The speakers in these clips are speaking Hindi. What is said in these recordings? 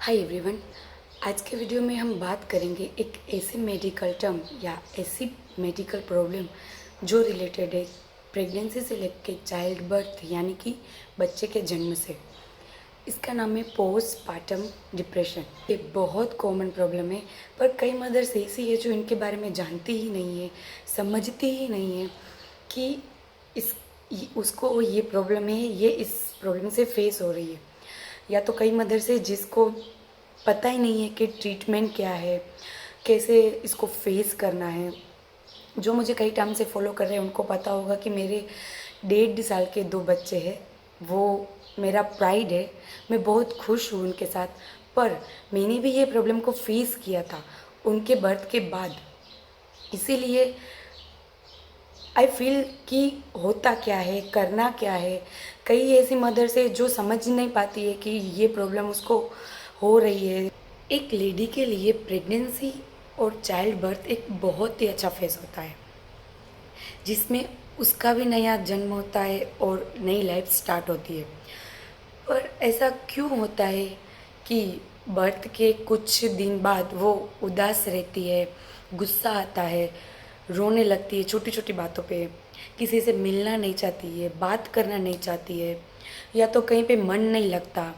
Hi everyone. आज के वीडियो में हम बात करेंगे एक ऐसे मेडिकल टर्म या ऐसी मेडिकल प्रॉब्लम जो रिलेटेड है प्रेगनेंसी से लेकर चाइल्ड बर्थ यानी कि बच्चे के जन्म से। इसका नाम है पोस्टपार्टम डिप्रेशन। ये बहुत कॉमन प्रॉब्लम है, पर कई मदर्स ऐसी है जो इनके बारे में जानती ही नहीं है, समझती ही नहीं है कि इस उसको ये प्रॉब्लम है, ये इस प्रॉब्लम से फेस हो रही है। या तो कई मदर्स है जिसको पता ही नहीं है कि ट्रीटमेंट क्या है, कैसे इसको फेस करना है। जो मुझे कई टाइम से फॉलो कर रहे हैं उनको पता होगा कि मेरे 1.5 साल के 2 बच्चे हैं। वो मेरा प्राइड है, मैं बहुत खुश हूँ उनके साथ। पर मैंने भी ये प्रॉब्लम को फेस किया था उनके बर्थ के बाद। इसीलिए आई फील कि होता क्या है, करना क्या है। कई ऐसी मदर्स है जो समझ नहीं पाती है कि ये प्रॉब्लम उसको हो रही है। एक लेडी के लिए प्रेगनेंसी और चाइल्ड बर्थ एक बहुत ही अच्छा फेज़ होता है, जिसमें उसका भी नया जन्म होता है और नई लाइफ स्टार्ट होती है। पर ऐसा क्यों होता है कि बर्थ के कुछ दिन बाद वो उदास रहती है, गुस्सा आता है, रोने लगती है छोटी छोटी बातों पे, किसी से मिलना नहीं चाहती है, बात करना नहीं चाहती है, या तो कहीं पे मन नहीं लगता।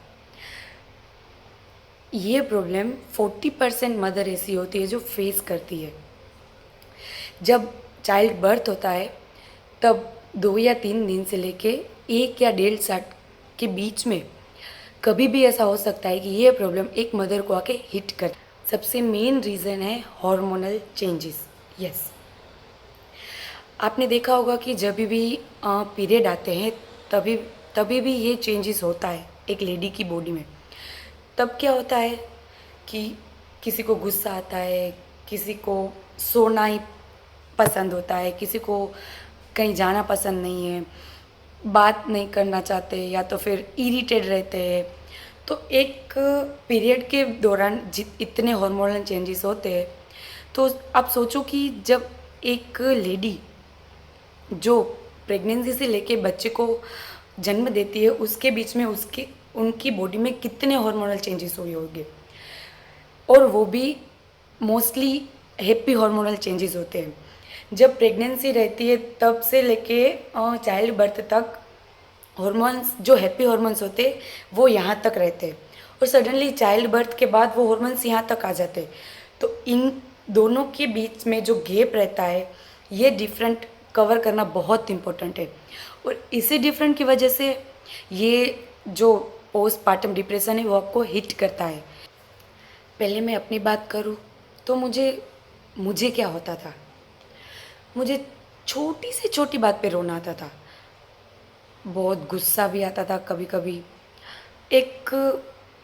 ये प्रॉब्लम 40% मदर ऐसी होती है जो फेस करती है। जब चाइल्ड बर्थ होता है तब 2 या 3 दिन से लेके 1 या 1.5 साल के बीच में कभी भी ऐसा हो सकता है कि ये प्रॉब्लम एक मदर को आके हिट कर। सबसे मेन रीज़न है हार्मोनल चेंजेस। यस, आपने देखा होगा कि जब भी पीरियड आते हैं तभी तभी भी ये चेंजेस होता है एक लेडी की बॉडी में। तब क्या होता है कि किसी को गुस्सा आता है, किसी को सोना ही पसंद होता है, किसी को कहीं जाना पसंद नहीं है, बात नहीं करना चाहते, या तो फिर इरिटेट रहते हैं। तो एक पीरियड के दौरान जित इतने हार्मोनल चेंजेस होते हैं, तो आप सोचो कि जब एक लेडी जो प्रेगनेंसी से लेके बच्चे को जन्म देती है उसके बीच में उसके उनकी बॉडी में कितने हार्मोनल चेंजेस हुए होंगे। और वो भी मोस्टली हैप्पी हार्मोनल चेंजेस होते हैं। जब प्रेगनेंसी रहती है तब से लेके चाइल्ड बर्थ तक हॉर्मोन्स जो हैप्पी हॉर्मोन्स होते हैं वो यहाँ तक रहते हैं, और सडनली चाइल्ड बर्थ के बाद वो हॉर्मोन्स यहाँ तक आ जाते हैं। तो इन दोनों के बीच में जो गैप रहता है ये डिफरेंट कवर करना बहुत इम्पोर्टेंट है। और इसी डिफरेंट की वजह से ये जो पोस्टपार्टम डिप्रेशन है वो आपको हिट करता है। पहले मैं अपनी बात करूँ तो मुझे क्या होता था, मुझे छोटी से छोटी बात पे रोना आता था, बहुत गुस्सा भी आता था कभी कभी। एक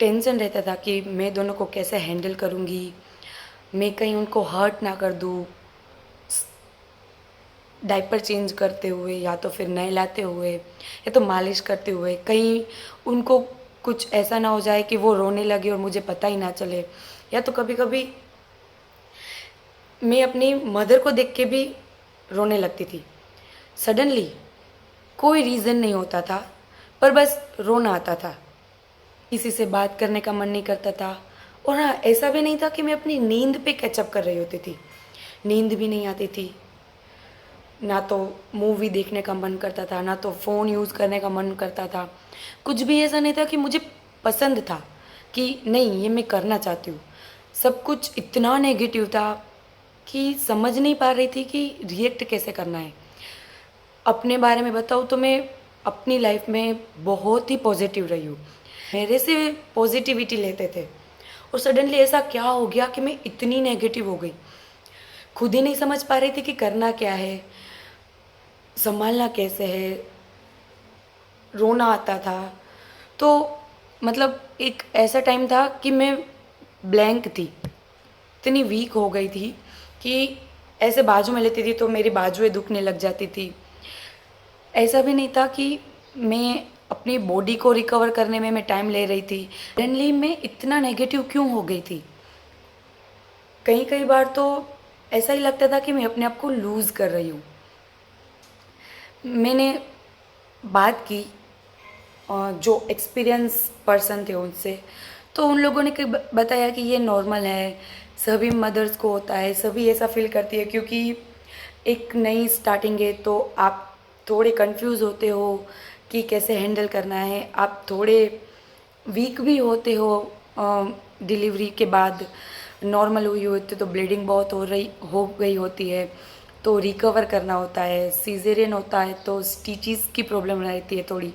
टेंशन रहता था कि मैं दोनों को कैसे हैंडल करूँगी, मैं कहीं उनको हर्ट ना कर दूँ, डायपर चेंज करते हुए या तो फिर नहलाते हुए या तो मालिश करते हुए कहीं उनको कुछ ऐसा ना हो जाए कि वो रोने लगे और मुझे पता ही ना चले। या तो कभी कभी मैं अपनी मदर को देख के भी रोने लगती थी सडनली। कोई रीज़न नहीं होता था, पर बस रोना आता था। किसी से बात करने का मन नहीं करता था। और हाँ, ऐसा भी नहीं था कि मैं अपनी नींद पे कैचअप कर रही होती थी, नींद भी नहीं आती थी। ना तो मूवी देखने का मन करता था, ना तो फ़ोन यूज़ करने का मन करता था। कुछ भी ऐसा नहीं था कि मुझे पसंद था कि नहीं ये मैं करना चाहती हूँ। सब कुछ इतना नेगेटिव था कि समझ नहीं पा रही थी कि रिएक्ट कैसे करना है। अपने बारे में बताऊँ तो मैं अपनी लाइफ में बहुत ही पॉजिटिव रही हूँ, मेरे से पॉजिटिविटी लेते थे। और सडनली ऐसा क्या हो गया कि मैं इतनी नेगेटिव हो गई, खुद ही नहीं समझ पा रही थी कि करना क्या है, संभालना कैसे है। रोना आता था। तो मतलब एक ऐसा टाइम था कि मैं ब्लैंक थी, इतनी वीक हो गई थी कि ऐसे बाजू में लेती थी तो मेरी बाजुएं दुखने लग जाती थी। ऐसा भी नहीं था कि मैं अपनी बॉडी को रिकवर करने में मैं टाइम ले रही थी। सडनली मैं इतना नेगेटिव क्यों हो गई थी। कई कई बार तो ऐसा ही लगता था कि मैं अपने आप को लूज़ कर रही हूँ। मैंने बात की जो एक्सपीरियंस पर्सन थे उनसे, तो उन लोगों ने बताया कि ये नॉर्मल है, सभी मदर्स को होता है, सभी ऐसा फील करती है, क्योंकि एक नई स्टार्टिंग है तो आप थोड़े कंफ्यूज होते हो कि कैसे हैंडल करना है, आप थोड़े वीक भी होते हो डिलीवरी के बाद। नॉर्मल हुई होती तो ब्लीडिंग बहुत हो गई होती है, तो रिकवर करना होता है। सीज़ेरियन होता है तो स्टिचेस की प्रॉब्लम रहती है थोड़ी।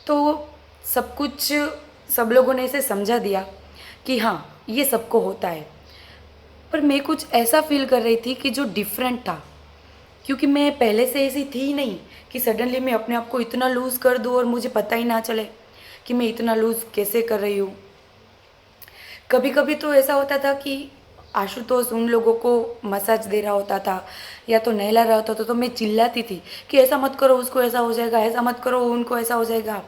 तो सब कुछ सब लोगों ने इसे समझा दिया कि हाँ ये सबको होता है, पर मैं कुछ ऐसा फील कर रही थी कि जो डिफरेंट था, क्योंकि मैं पहले से ऐसी थी ही नहीं कि सडनली मैं अपने आप को इतना लूज़ कर दूँ और मुझे पता ही ना चले कि मैं इतना लूज़ कैसे कर रही हूँ। कभी कभी तो ऐसा होता था कि आशुतोष उन लोगों को मसाज दे रहा होता था या तो नहला रहा होता था, तो मैं चिल्लाती थी कि ऐसा मत करो, उसको ऐसा हो जाएगा, ऐसा मत करो, उनको ऐसा हो जाएगा,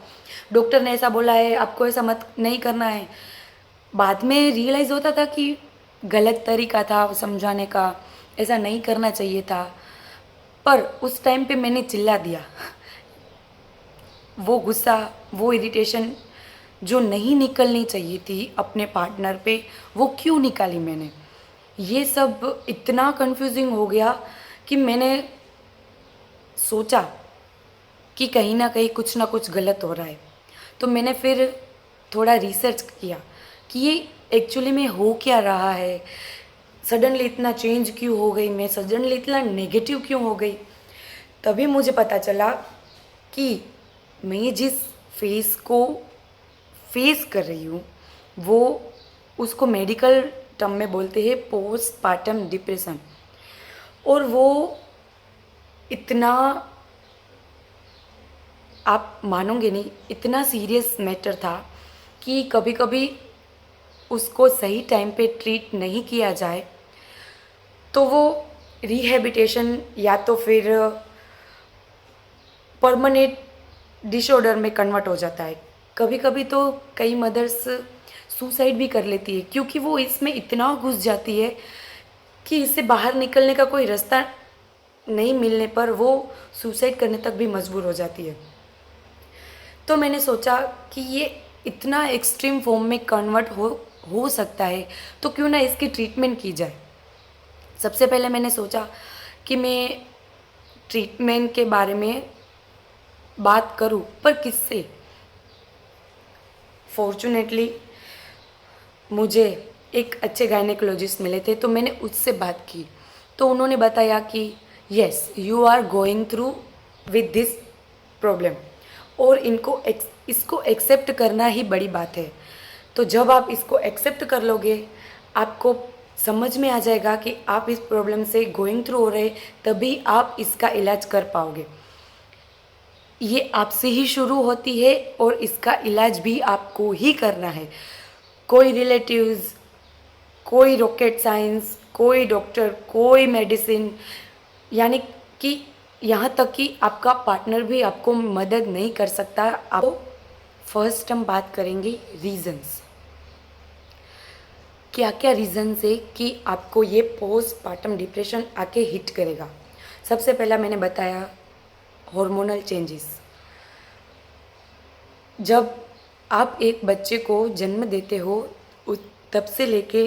डॉक्टर ने ऐसा बोला है, आपको ऐसा मत नहीं करना है। बाद में रियलाइज़ होता था कि गलत तरीका था समझाने का, ऐसा नहीं करना चाहिए था, पर उस टाइम पे मैंने चिल्ला दिया। वो गुस्सा, वो इरिटेशन जो नहीं निकलनी चाहिए थी अपने पार्टनर पे, वो क्यों निकाली मैंने। ये सब इतना कंफ्यूजिंग हो गया कि मैंने सोचा कि कहीं ना कहीं कुछ ना कुछ गलत हो रहा है। तो मैंने फिर थोड़ा रिसर्च किया कि ये एक्चुअली में हो क्या रहा है, सडनली इतना चेंज क्यों हो गई मैं, सडनली इतना नेगेटिव क्यों हो गई। तभी मुझे पता चला कि मैं जिस फेस को फेस कर रही हूँ वो, उसको मेडिकल टर्म में बोलते हैं पोस्टपार्टम डिप्रेशन। और वो इतना, आप मानोगे नहीं, इतना सीरियस मैटर था कि कभी कभी उसको सही टाइम पे ट्रीट नहीं किया जाए तो वो रिहेबिटेशन या तो फिर परमानेंट डिसऑर्डर में कन्वर्ट हो जाता है। कभी कभी तो कई मदर्स सुसाइड भी कर लेती है, क्योंकि वो इसमें इतना घुस जाती है कि इससे बाहर निकलने का कोई रास्ता नहीं मिलने पर वो सुसाइड करने तक भी मजबूर हो जाती है। तो मैंने सोचा कि ये इतना एक्सट्रीम फॉर्म में कन्वर्ट हो सकता है, तो क्यों ना इसकी ट्रीटमेंट की जाए। सबसे पहले मैंने सोचा कि मैं ट्रीटमेंट के बारे में बात करूं, पर किससे। फॉर्चुनेटली मुझे एक अच्छे गायनेकोलॉजिस्ट मिले थे, तो मैंने उससे बात की। तो उन्होंने बताया कि yes you are going through with this problem, और इसको एक्सेप्ट करना ही बड़ी बात है। तो जब आप इसको एक्सेप्ट कर लोगे, आपको समझ में आ जाएगा कि आप इस प्रॉब्लम से गोइंग थ्रू हो रहे, तभी आप इसका इलाज कर पाओगे। ये आपसे ही शुरू होती है और इसका इलाज भी आपको ही करना है। कोई रिलेटिव्स, कोई रॉकेट साइंस, कोई डॉक्टर, कोई मेडिसिन, यानी कि यहाँ तक कि आपका पार्टनर भी आपको मदद नहीं कर सकता। आपको फर्स्ट हम बात करेंगे रीजंस, क्या क्या रीजंस है कि आपको ये पोस्टपार्टम डिप्रेशन आके हिट करेगा। सबसे पहला मैंने बताया हार्मोनल चेंजेस। जब आप एक बच्चे को जन्म देते हो तब से लेके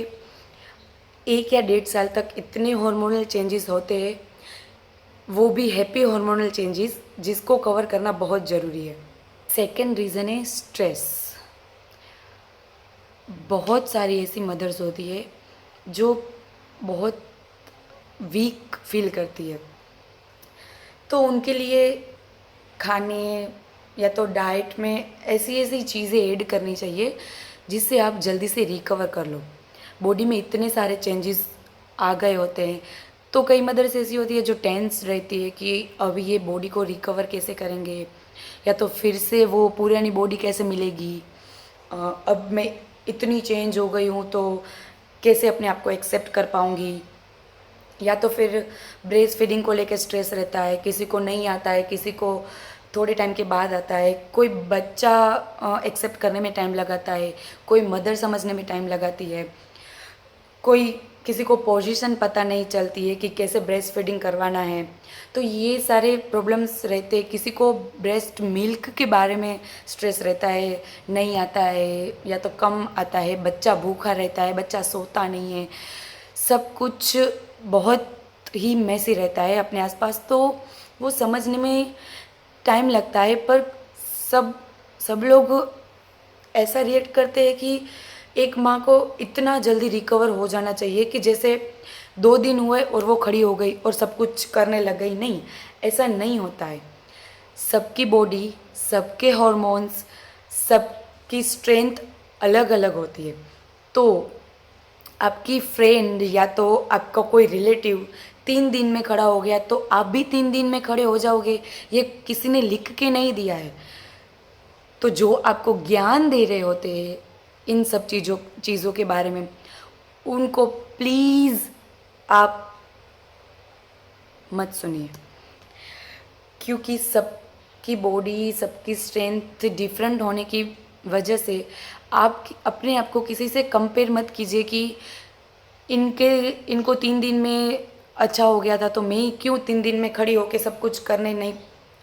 1 या 1.5 साल तक इतने हार्मोनल चेंजेस होते हैं, वो भी हैप्पी हार्मोनल चेंजेस, जिसको कवर करना बहुत ज़रूरी है। सेकंड रीज़न है स्ट्रेस। बहुत सारी ऐसी मदर्स होती है जो बहुत वीक फील करती है, तो उनके लिए खाने या तो डाइट में ऐसी ऐसी चीज़ें ऐड करनी चाहिए जिससे आप जल्दी से रिकवर कर लो। बॉडी में इतने सारे चेंजेस आ गए होते हैं, तो कई मदर्स ऐसी होती है जो टेंस रहती है कि अभी ये बॉडी को रिकवर कैसे करेंगे, या तो फिर से वो पुरानी बॉडी कैसे मिलेगी, अब मैं इतनी चेंज हो गई हूँ तो कैसे अपने आप को एक्सेप्ट कर पाऊँगी। या तो फिर ब्रेस्ट फीडिंग को लेकर स्ट्रेस रहता है, किसी को नहीं आता है, किसी को थोड़े टाइम के बाद आता है, कोई बच्चा एक्सेप्ट करने में टाइम लगाता है, कोई मदर समझने में टाइम लगाती है, कोई किसी को पोजीशन पता नहीं चलती है कि कैसे ब्रेस्ट फीडिंग करवाना है, तो ये सारे प्रॉब्लम्स रहते हैं। किसी को ब्रेस्ट मिल्क के बारे में स्ट्रेस रहता है, नहीं आता है या तो कम आता है, बच्चा भूखा रहता है, बच्चा सोता नहीं है, सब कुछ बहुत ही मैसी रहता है अपने आसपास, तो वो समझने में टाइम लगता है। पर सब सब लोग ऐसा रिएक्ट करते हैं कि एक माँ को इतना जल्दी रिकवर हो जाना चाहिए कि जैसे 2 दिन हुए और वो खड़ी हो गई और सब कुछ करने लग गई। नहीं, ऐसा नहीं होता है। सबकी बॉडी, सबके हॉर्मोन्स, सबकी स्ट्रेंथ अलग अलग होती है। तो आपकी फ्रेंड या तो आपका कोई रिलेटिव 3 दिन में खड़ा हो गया तो आप भी 3 दिन में खड़े हो जाओगे, ये किसी ने लिख के नहीं दिया है। तो जो आपको ज्ञान दे रहे होते हैं इन सब चीज़ों के बारे में, उनको प्लीज़ आप मत सुनिए, क्योंकि सबकी बॉडी, सबकी स्ट्रेंथ डिफरेंट होने की वजह से आप अपने आप को किसी से कंपेयर मत कीजिए कि इनको 3 दिन में अच्छा हो गया था तो मैं क्यों 3 दिन में खड़ी होकर सब कुछ करने नहीं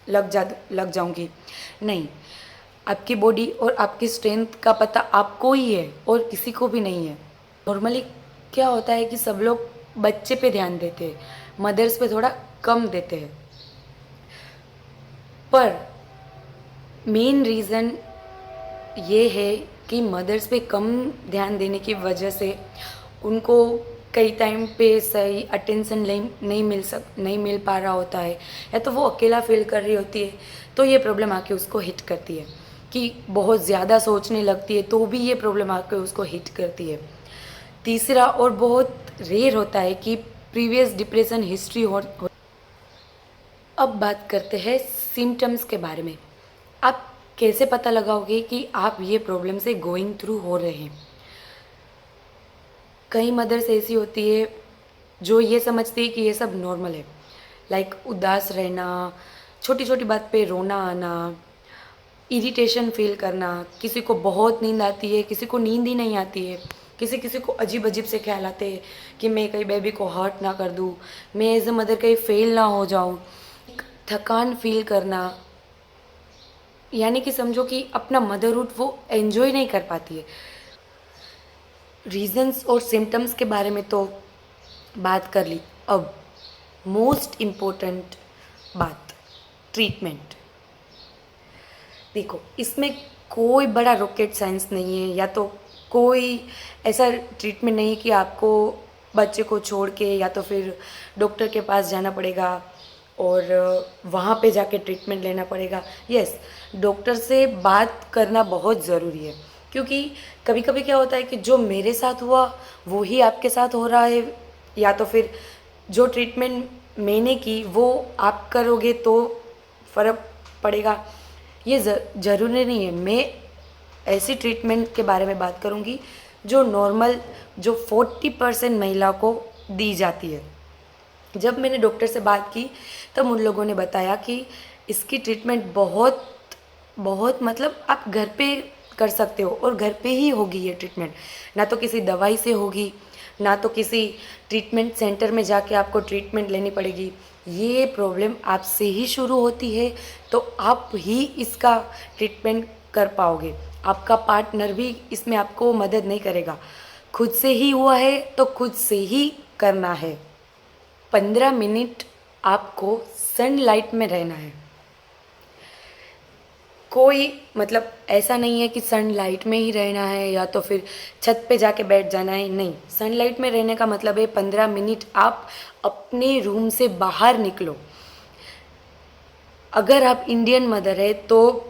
लग जाऊंगी। नहीं, आपकी बॉडी और आपकी स्ट्रेंथ का पता आपको ही है और किसी को भी नहीं है। नॉर्मली क्या होता है कि सब लोग बच्चे पे ध्यान देते हैं, मदर्स पे थोड़ा कम देते हैं। पर मेन रीज़न ये है कि मदर्स पे कम ध्यान देने की वजह से उनको कई टाइम पे सही अटेंशन नहीं मिल पा रहा होता है, या तो वो अकेला फील कर रही होती है, तो ये प्रॉब्लम आके उसको हिट करती है। कि बहुत ज़्यादा सोचने लगती है तो भी ये प्रॉब्लम आके उसको हिट करती है। तीसरा और बहुत रेयर होता है कि प्रीवियस डिप्रेशन हिस्ट्री हो। अब बात करते हैं सिम्टम्स के बारे में। आप कैसे पता लगाओगे कि आप ये प्रॉब्लम से गोइंग थ्रू हो रहे हैं? कई मदर्स ऐसी होती है जो ये समझती है कि ये सब नॉर्मल है, लाइक उदास रहना, छोटी छोटी बात पे रोना आना, इरिटेशन फील करना, किसी को बहुत नींद आती है, किसी को नींद ही नहीं आती है, किसी को अजीब अजीब से ख्याल आते हैं कि मैं कहीं बेबी को हर्ट ना कर दूँ, मैं एज अ मदर कहीं फेल ना हो जाऊँ, थकान फील करना, यानी कि समझो कि अपना मदरहुड वो एंजॉय नहीं कर पाती है। रीजंस और सिम्टम्स के बारे में तो बात कर ली। अब मोस्ट इम्पोर्टेंट बात, ट्रीटमेंट। देखो, इसमें कोई बड़ा रॉकेट साइंस नहीं है, या तो कोई ऐसा ट्रीटमेंट नहीं है कि आपको बच्चे को छोड़ के या तो फिर डॉक्टर के पास जाना पड़ेगा और वहाँ पे जाके ट्रीटमेंट लेना पड़ेगा। यस, डॉक्टर से बात करना बहुत ज़रूरी है, क्योंकि कभी कभी क्या होता है कि जो मेरे साथ हुआ वो ही आपके साथ हो रहा है, या तो फिर जो ट्रीटमेंट मैंने की वो आप करोगे तो फ़र्क पड़ेगा। ये ज़रूरी नहीं है। मैं ऐसी ट्रीटमेंट के बारे में बात करूँगी जो नॉर्मल, जो 40% महिला को दी जाती है। जब मैंने डॉक्टर से बात की तब उन लोगों ने बताया कि इसकी ट्रीटमेंट बहुत बहुत मतलब आप घर पे कर सकते हो और घर पे ही होगी ये ट्रीटमेंट, ना तो किसी दवाई से होगी, ना तो किसी ट्रीटमेंट सेंटर में जाके आपको ट्रीटमेंट लेनी पड़ेगी। ये प्रॉब्लम आपसे ही शुरू होती है तो आप ही इसका ट्रीटमेंट कर पाओगे। आपका पार्टनर भी इसमें आपको मदद नहीं करेगा। खुद से ही हुआ है तो खुद से ही करना है। 15 मिनट आपको सनलाइट में रहना है। कोई मतलब ऐसा नहीं है कि सनलाइट में ही रहना है या तो फिर छत पे जाके बैठ जाना है। नहीं, सनलाइट में रहने का मतलब है 15 मिनट आप अपने रूम से बाहर निकलो। अगर आप इंडियन मदर है तो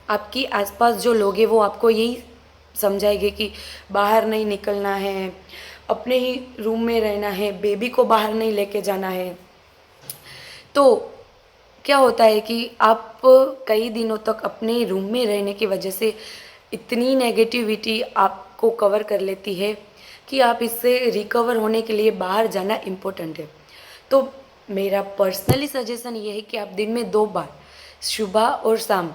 आपकी आसपास जो लोग हैं वो आपको यही समझाएंगे कि बाहर नहीं निकलना है, अपने ही रूम में रहना है, बेबी को बाहर नहीं लेके जाना है। तो क्या होता है कि आप कई दिनों तक अपने रूम में रहने की वजह से इतनी नेगेटिविटी आपको कवर कर लेती है कि आप इससे रिकवर होने के लिए बाहर जाना इम्पोर्टेंट है। तो मेरा पर्सनली सजेशन ये है कि आप दिन में 2 बार, सुबह और शाम,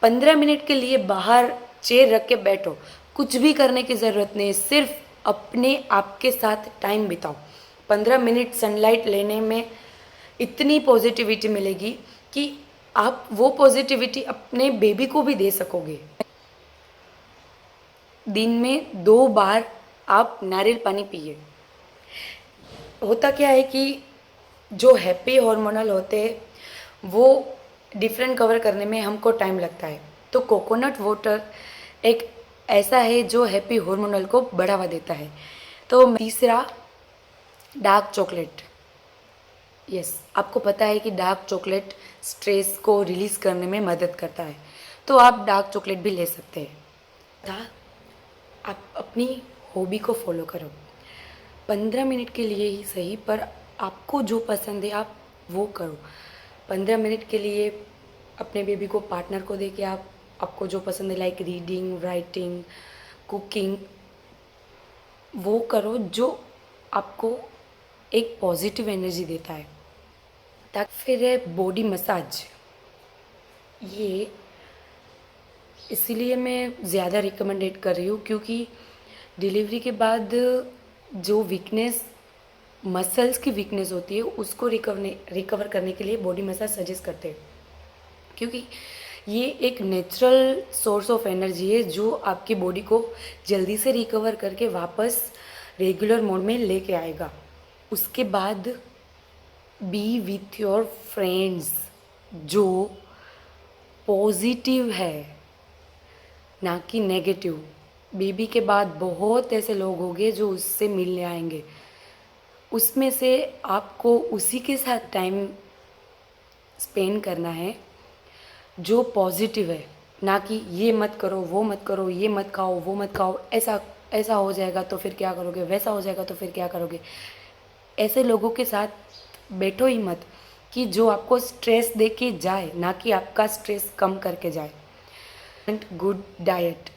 15 मिनट के लिए बाहर चेयर रख के बैठो। कुछ भी करने की ज़रूरत नहीं है, सिर्फ अपने आप के साथ टाइम बिताओ। 15 मिनट सनलाइट लेने में इतनी पॉजिटिविटी मिलेगी कि आप वो पॉजिटिविटी अपने बेबी को भी दे सकोगे। दिन में 2 बार आप नारियल पानी पिए। होता क्या है कि जो हैप्पी हार्मोनल होते हैं वो डिफरेंट कवर करने में हमको टाइम लगता है, तो कोकोनट वाटर एक ऐसा है जो हैप्पी हार्मोनल को बढ़ावा देता है। तो तीसरा, डार्क चॉकलेट। यस, आपको पता है कि डार्क चॉकलेट स्ट्रेस को रिलीज़ करने में मदद करता है, तो आप डार्क चॉकलेट भी ले सकते हैं। था, आप अपनी हॉबी को फॉलो करो। 15 मिनट के लिए ही सही, पर आपको जो पसंद है आप वो करो। 15 मिनट के लिए अपने बेबी को, पार्टनर को दे के आपको जो पसंद है, लाइक रीडिंग, राइटिंग, कुकिंग, वो करो जो आपको एक पॉजिटिव एनर्जी देता है। ताकि फिर है बॉडी मसाज। ये इसीलिए मैं ज़्यादा रिकमेंडेड कर रही हूँ क्योंकि डिलीवरी के बाद जो वीकनेस, मसल्स की वीकनेस होती है, उसको रिकवर करने के लिए बॉडी मसाज सजेस्ट करते हैं। क्योंकि ये एक नेचुरल सोर्स ऑफ एनर्जी है जो आपकी बॉडी को जल्दी से रिकवर करके वापस रेगुलर मोड में लेके आएगा। उसके बाद बी विथ योर फ्रेंड्स जो पॉजिटिव है, ना कि नेगेटिव। बेबी के बाद बहुत ऐसे लोग होंगे जो उससे मिलने आएंगे, उसमें से आपको उसी के साथ टाइम स्पेंड करना है जो पॉजिटिव है, ना कि ये मत करो, वो मत करो, ये मत खाओ, वो मत खाओ, ऐसा ऐसा हो जाएगा तो फिर क्या करोगे, वैसा हो जाएगा तो फिर क्या करोगे। ऐसे लोगों के साथ बैठो ही मत कि जो आपको स्ट्रेस दे के जाए, ना कि आपका स्ट्रेस कम करके जाए। Good diet.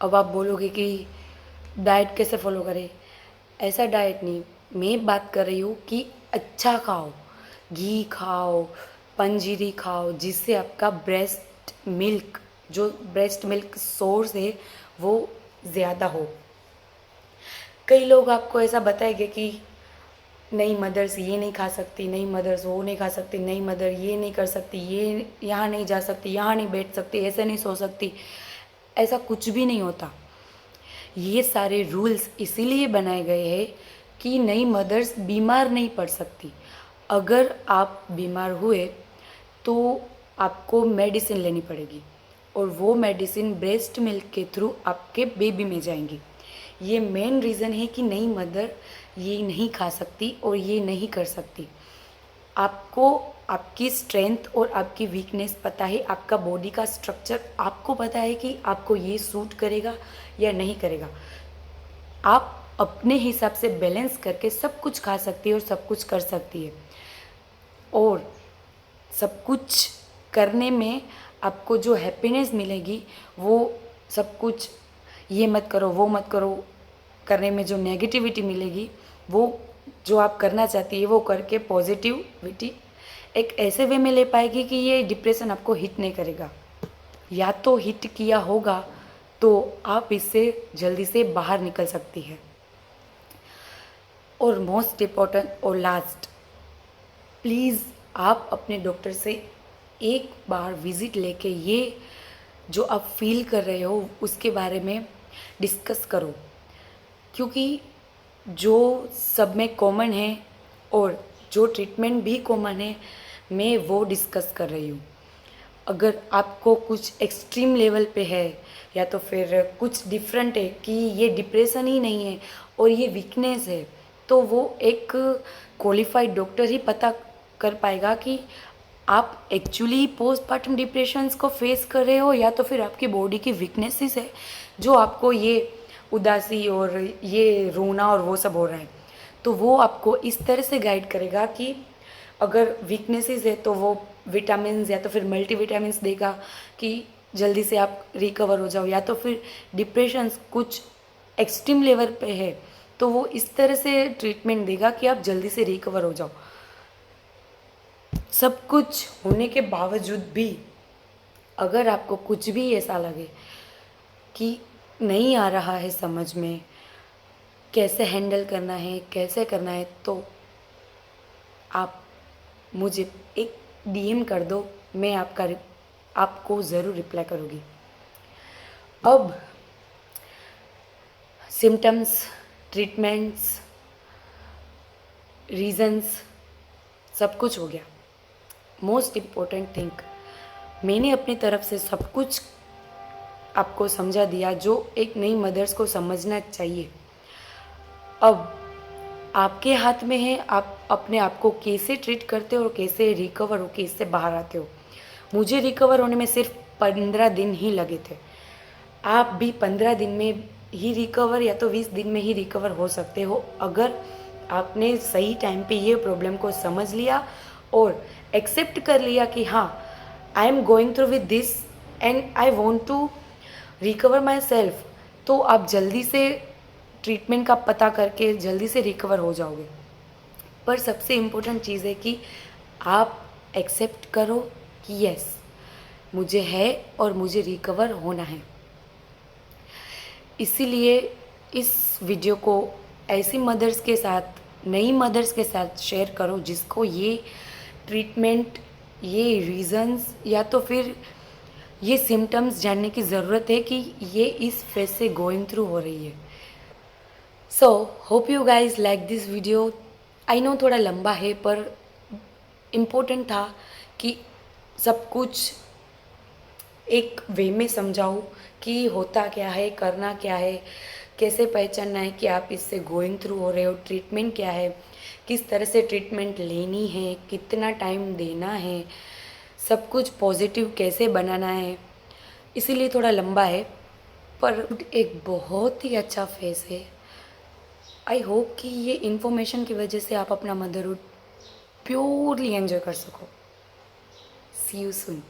अब आप बोलोगे कि डाइट कैसे फॉलो करें, ऐसा डाइट नहीं, मैं बात कर रही हूँ कि अच्छा खाओ, घी खाओ, पंजीरी खाओ, जिससे आपका ब्रेस्ट मिल्क सोर्स है वो ज़्यादा हो। कई लोग आपको ऐसा बताएंगे कि नई मदर्स ये नहीं खा सकती, नई मदर्स वो नहीं खा सकती, नई मदर ये नहीं कर सकती, ये यहाँ नहीं जा सकती, यहाँ नहीं बैठ सकती, ऐसे नहीं सो सकती। ऐसा कुछ भी नहीं होता। ये सारे रूल्स इसीलिए बनाए गए हैं कि नई मदर्स बीमार नहीं पड़ सकती। अगर आप बीमार हुए तो आपको मेडिसिन लेनी पड़ेगी और वो मेडिसिन ब्रेस्ट मिल्क के थ्रू आपके बेबी में जाएंगी। ये मेन रीज़न है कि नई मदर ये नहीं खा सकती और ये नहीं कर सकती। आपको आपकी स्ट्रेंथ और आपकी वीकनेस पता है, आपका बॉडी का स्ट्रक्चर आपको पता है कि आपको ये सूट करेगा या नहीं करेगा। आप अपने हिसाब से बैलेंस करके सब कुछ खा सकती है और सब कुछ कर सकती है। और सब कुछ करने में आपको जो हैप्पीनेस मिलेगी वो सब कुछ, ये मत करो, वो मत करो करने में जो नेगेटिविटी मिलेगी, वो जो आप करना चाहती है वो करके पॉजिटिविटी एक ऐसे वे में ले पाएगी कि ये डिप्रेशन आपको हिट नहीं करेगा। या तो हिट किया होगा तो आप इससे जल्दी से बाहर निकल सकती है। और मोस्ट इम्पॉर्टेंट और लास्ट, प्लीज़ आप अपने डॉक्टर से एक बार विज़िट लेके ये जो आप फील कर रहे हो उसके बारे में डिस्कस करो, क्योंकि जो सब में कॉमन है और जो ट्रीटमेंट भी कॉमन है, मैं वो डिस्कस कर रही हूँ। अगर आपको कुछ एक्सट्रीम लेवल पे है या तो फिर कुछ डिफरेंट है कि ये डिप्रेशन ही नहीं है और ये वीकनेस है, तो वो एक क्वालिफाइड डॉक्टर ही पता कर पाएगा कि आप एक्चुअली पोस्टपार्टम डिप्रेशंस को फेस कर रहे हो या तो फिर आपकी बॉडी की वीकनेसेस है जो आपको ये उदासी और ये रोना और वो सब हो रहा है। तो वो आपको इस तरह से गाइड करेगा कि अगर वीकनेसेस है तो वो विटामिन्स या तो फिर मल्टीविटामिन्स देगा कि जल्दी से आप रिकवर हो जाओ, या तो फिर डिप्रेशंस कुछ एक्सट्रीम लेवल पे है तो वो इस तरह से ट्रीटमेंट देगा कि आप जल्दी से रिकवर हो जाओ। सब कुछ होने के बावजूद भी अगर आपको कुछ भी ऐसा लगे कि नहीं आ रहा है समझ में, कैसे हैंडल करना है, कैसे करना है, तो आप मुझे एक डीएम कर दो, मैं आपको ज़रूर रिप्लाई करूँगी। अब सिम्टम्स, ट्रीटमेंट्स, रीज़न्स सब कुछ हो गया। मोस्ट इम्पोर्टेंट थिंग, मैंने अपनी तरफ से सब कुछ आपको समझा दिया जो एक नई मदर्स को समझना चाहिए। अब आपके हाथ में है, आप अपने आप को कैसे ट्रीट करते हो और कैसे रिकवर होके इससे बाहर आते हो। मुझे रिकवर होने में सिर्फ 15 दिन ही लगे थे। आप भी 15 दिन में ही रिकवर या तो 20 दिन में ही रिकवर हो सकते हो, अगर आपने सही टाइम पे ये प्रॉब्लम को समझ लिया और एक्सेप्ट कर लिया कि हाँ, I am going through with this and I want to recover myself. तो आप जल्दी से ट्रीटमेंट का पता करके जल्दी से रिकवर हो जाओगे। पर सबसे इम्पोर्टेंट चीज़ है कि आप एक्सेप्ट करो कि यस, मुझे है और मुझे रिकवर होना है। इसीलिए इस वीडियो को ऐसी मदर्स के साथ, नई मदर्स के साथ शेयर करो जिसको ये ट्रीटमेंट, ये रीज़न्स या तो फिर ये सिम्टम्स जानने की ज़रूरत है कि ये इस फेज से गोइंग थ्रू हो रही है। So hope you guys like this video. I know थोड़ा लंबा है पर इम्पोर्टेंट था कि सब कुछ एक वे में समझाऊँ कि होता क्या है, करना क्या है, कैसे पहचानना है कि आप इससे गोइंग थ्रू हो रहे हो, ट्रीटमेंट क्या है, किस तरह से ट्रीटमेंट लेनी है, कितना टाइम देना है, सब कुछ पॉजिटिव कैसे बनाना है। इसीलिए थोड़ा लंबा है पर एक बहुत ही अच्छा फेस है। आई होप कि ये इन्फॉर्मेशन की वजह से आप अपना मदरहुड प्योरली एंजॉय कर सको। सी यू सून।